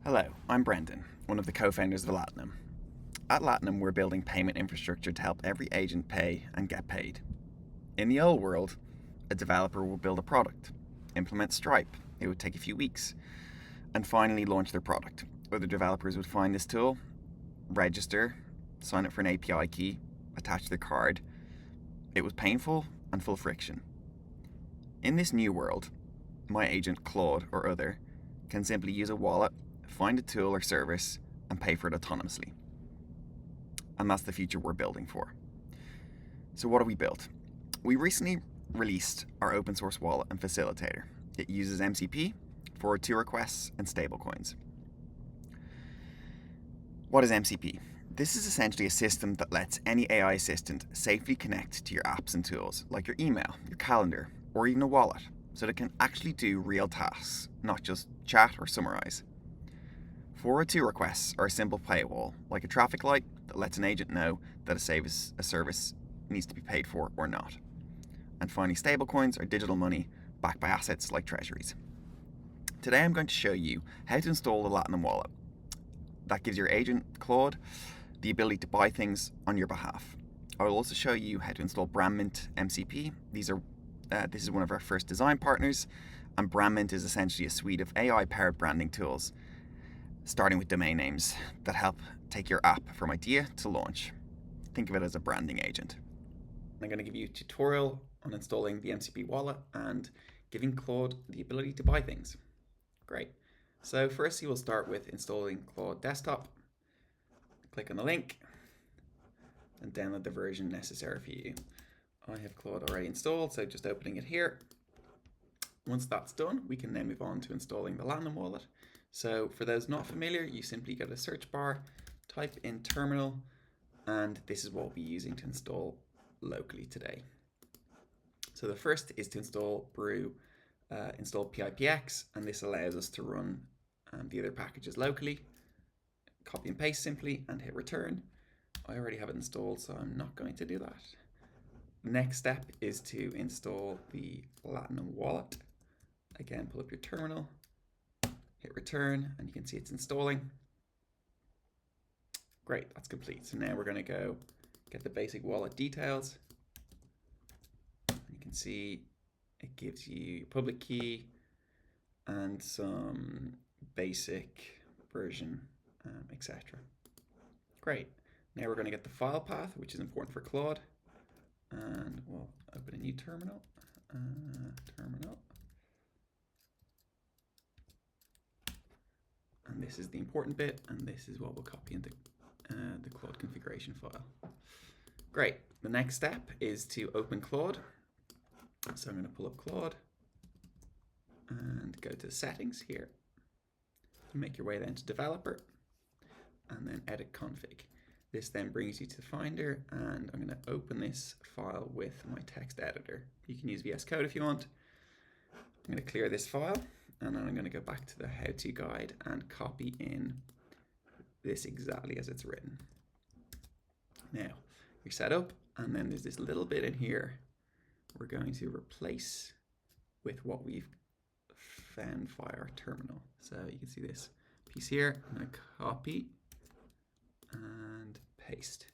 Hello, I'm Brendan, one of the co-founders of Latinum. At Latinum, we're building payment infrastructure to help every agent pay and get paid. In the old world, a developer would build a product, implement Stripe, it would take a few weeks, and finally launch their product. Other developers would find this tool, register, sign up for an API key, attach their card. It was painful and full friction. In this new world, my agent Claude or other can simply use a wallet, find a tool or service, and pay for it autonomously. And that's the future we're building for. So what have we built? We recently released our open source wallet and facilitator. It uses MCP, forward to requests, and stablecoins. What is MCP? This is essentially a system that lets any AI assistant safely connect to your apps and tools, like your email, your calendar, or even a wallet, so that it can actually do real tasks, not just chat or summarize. Forward to requests are a simple paywall, like a traffic light that lets an agent know that a service needs to be paid for or not. And finally, stablecoins are digital money backed by assets like treasuries. Today I'm going to show you how to install the Latinum Wallet. That gives your agent, Claude, the ability to buy things on your behalf. I will also show you how to install Brandmint MCP. This is one of our first design partners, and Brandmint is essentially a suite of AI-powered branding tools, starting with domain names that help take your app from idea to launch. Think of it as a branding agent. I'm going to give you a tutorial on installing the MCP wallet and giving Claude the ability to buy things. Great. So first you will start with installing Claude Desktop. Click on the link and download the version necessary for you. I have Claude already installed, so just opening it here. Once that's done, we can now move on to installing the Latinum Wallet. So for those not familiar, you simply go to search bar, type in terminal, and this is what we'll be using to install locally today. So the first is to install install PIPX, and this allows us to run the other packages locally. Copy and paste simply and hit return. I already have it installed, so I'm not going to do that. Next step is to install the Latinum Wallet. Again, pull up your terminal, hit return, and you can see it's installing. Great, that's complete. So now we're going to go get the basic wallet details. You can see it gives you your public key and some basic version, etc. Great. Now we're going to get the file path, which is important for Claude. And we'll open a new terminal. And this is the important bit, and this is what we'll copy into the Claude configuration file. Great. The next step is to open Claude. So I'm going to pull up Claude and go to settings here. Make your way then to developer and then edit config. This then brings you to the Finder, and I'm going to open this file with my text editor. You can use VS Code if you want. I'm going to clear this file, and then I'm going to go back to the how-to guide and copy in this exactly as it's written. Now, you're set up, and then there's this little bit in here we're going to replace with what we've found via our terminal. So you can see this piece here. I'm going to copy and paste.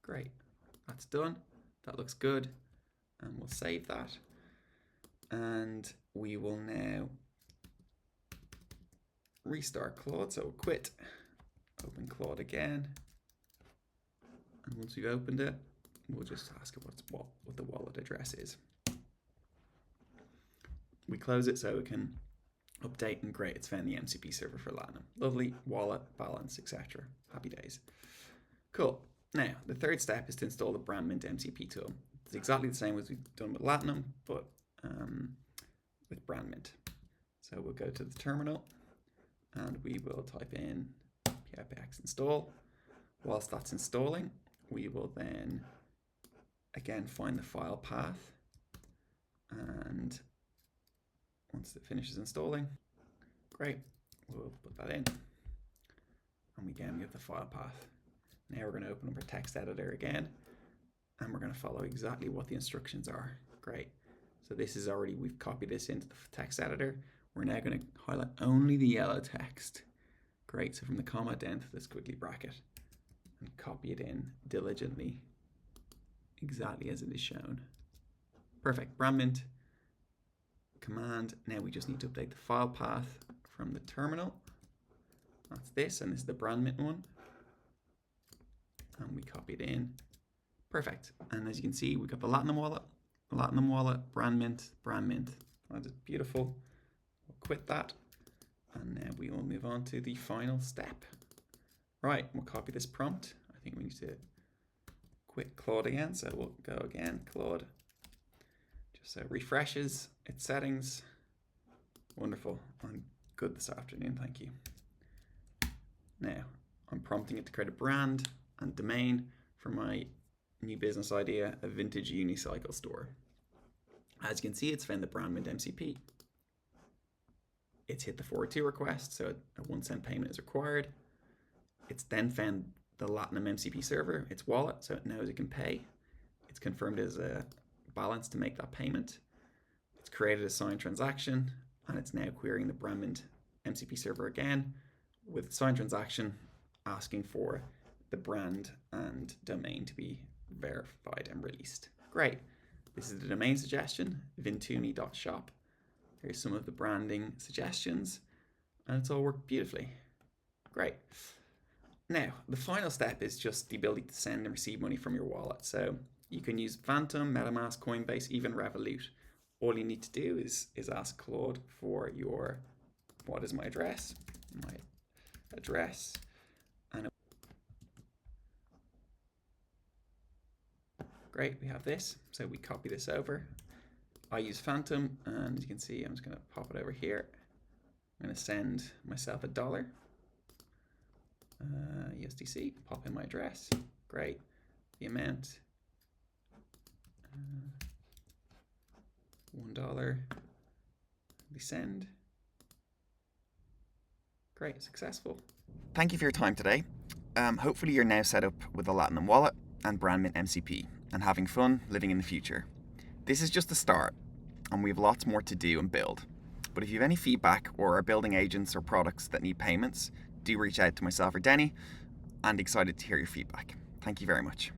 Great, that's done. That looks good, and we'll save that. And we will now restart Claude. So we'll quit, open Claude again, and once we've opened it, we'll just ask it what the wallet address is. We close it so it can update, and great, it's found the MCP server for Latinum. Lovely, wallet, balance, etc. Happy days. Cool. Now, the third step is to install the Brandmint MCP tool. It's exactly the same as we've done with Latinum, but with Brandmint. So we'll go to the terminal, and we will type in pipx install. Whilst that's installing, we will then again find the file path, and once it finishes installing, great, we'll put that in, and we have the file path. Now we're going to open up our text editor again, and we're going to follow exactly what the instructions are. Great. So this is already, we've copied this into the text editor. we're now going to highlight only the yellow text. Great, so from the comma down to this squiggly bracket, and copy it in diligently, exactly as it is shown. Perfect, Brandmint, Command. Now we just need to update the file path from the terminal. That's this, and this is the Brandmint one. And we copy it in. Perfect. And as you can see, we've got the Latinum Wallet, Brandmint. That is beautiful. We'll quit that. And now we will move on to the final step. Right, we'll copy this prompt. I think we need to quit Claude again. So we'll go again, Claude. Just so it refreshes its settings. Wonderful. I'm good this afternoon, thank you. Now, I'm prompting it to create a brand and domain for my new business idea, a vintage unicycle store. As you can see, it's found the Brandmint MCP. It's hit the forward to request, so a 1 cent payment is required. It's then found the Latinum MCP server, its wallet, so it knows it can pay. It's confirmed as a balance to make that payment. It's created a signed transaction, and it's now querying the Brandmint MCP server again with signed transaction, asking for the brand and domain to be verified and released. Great. This is the domain suggestion, vintuni.shop. Here's some of the branding suggestions, and it's all worked beautifully. Great. Now, the final step is just the ability to send and receive money from your wallet. So you can use Phantom, MetaMask, Coinbase, even Revolut. All you need to do is ask Claude for your, what is my address? My address. And great, we have this. So we copy this over. I use Phantom, and as you can see, I'm just going to pop it over here. I'm going to send myself $1. USDC, pop in my address. Great. The amount, $1. We send. Great, successful. Thank you for your time today. Hopefully you're now set up with the Latinum Wallet and Brandmint MCP and having fun living in the future. This is just the start, and we have lots more to do and build. But if you have any feedback or are building agents or products that need payments, do reach out to myself or Denny, and excited to hear your feedback. Thank you very much.